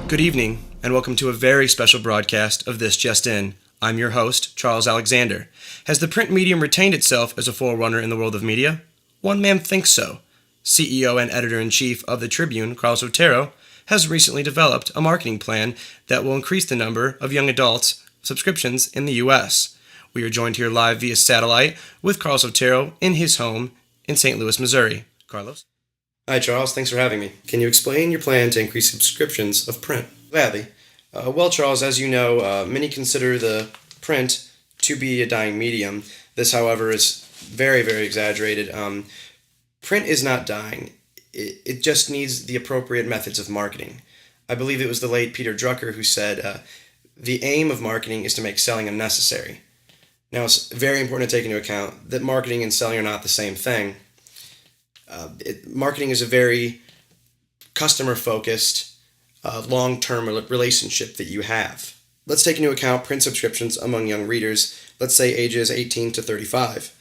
Good evening, and welcome to a very special broadcast of This Just In. I'm your host, Charles Alexander. Has the print medium retained itself as a forerunner in the world of media? One man thinks so. CEO and editor-in-chief of the Tribune, Carlos Otero, has recently developed a marketing plan that will increase the number of young adults subscriptions in the U.S. We are joined here live via satellite with Carlos Otero in his home in St. Louis, Missouri. Carlos? Hi, Charles. Thanks for having me. Can you explain your plan to increase subscriptions of print? Gladly. Well, Charles, as you know, many consider the print to be a dying medium. This, however, is very, very exaggerated. Print is not dying. It just needs the appropriate methods of marketing. I believe it was the late Peter Drucker who said, the aim of marketing is to make selling unnecessary. Now, it's very important to take into account that marketing and selling are not the same thing. Marketing is a very customer-focused, long-term relationship that you have. Let's take into account print subscriptions among young readers, let's say ages 18 to 35.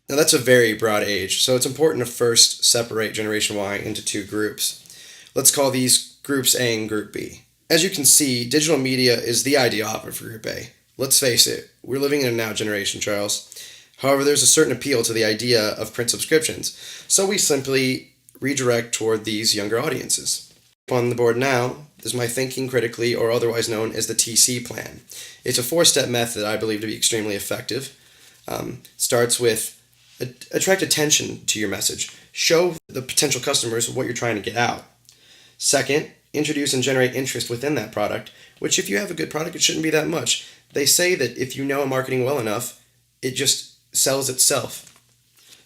Now that's a very broad age, so it's important to first separate Generation Y into two groups. Let's call these Groups A and Group B. As you can see, digital media is the ideal offer for Group A. Let's face it, we're living in a now generation, Charles. However, there's a certain appeal to the idea of print subscriptions, so we simply redirect toward these younger audiences. On the board now is my Thinking Critically, or otherwise known as the TC plan. It's a four-step method I believe to be extremely effective. Starts with attract attention to your message. Show the potential customers what you're trying to get out. Second, introduce and generate interest within that product, which if you have a good product, it shouldn't be that much. They say that if you know marketing well enough, it just sells itself.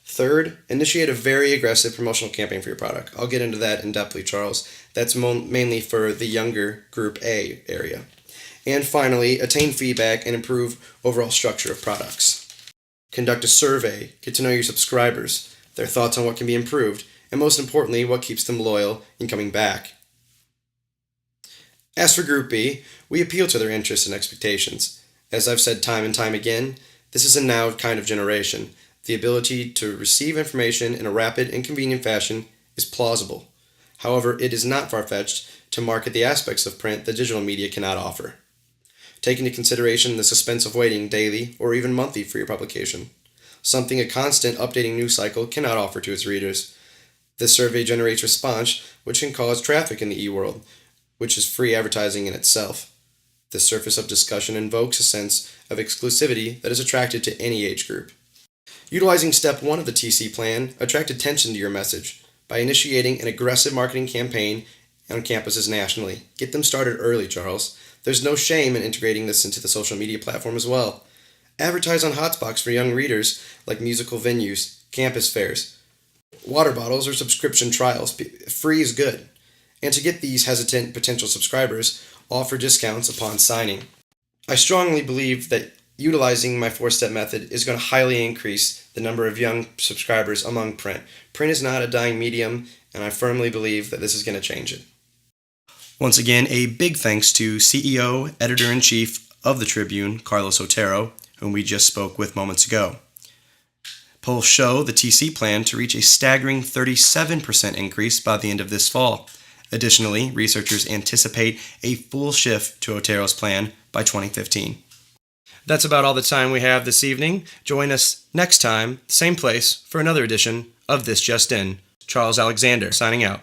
Third, initiate a very aggressive promotional campaign for your product. I'll get into that in depthly, Charles. That's mainly for the younger Group A area. And finally, attain feedback and improve overall structure of products. Conduct a survey, get to know your subscribers, their thoughts on what can be improved, and most importantly, what keeps them loyal and coming back. As for Group B, we appeal to their interests and expectations. As I've said time and time again, this is a now kind of generation. The ability to receive information in a rapid and convenient fashion is plausible. However, it is not far-fetched to market the aspects of print that digital media cannot offer. Take into consideration the suspense of waiting daily or even monthly for your publication, something a constant updating news cycle cannot offer to its readers. This survey generates response, which can cause traffic in the e-world, which is free advertising in itself. The surface of discussion invokes a sense of exclusivity that is attracted to any age group. Utilizing step 1 of the TC plan, attract attention to your message by initiating an aggressive marketing campaign on campuses nationally. Get them started early, Charles. There's no shame in integrating this into the social media platform as well. Advertise on hotspots for young readers like musical venues, campus fairs, water bottles, or subscription trials. Free is good. And to get these hesitant potential subscribers, offer discounts upon signing. I strongly believe that utilizing my four-step method is going to highly increase the number of young subscribers among print. Print is not a dying medium, and I firmly believe that this is going to change it. Once again, a big thanks to CEO, Editor-in-Chief of the Tribune, Carlos Otero, whom we just spoke with moments ago. Polls show the TC plan to reach a staggering 37% increase by the end of this fall. Additionally, researchers anticipate a full shift to Otero's plan by 2015. That's about all the time we have this evening. Join us next time, same place, for another edition of This Just In. Charles Alexander, signing out.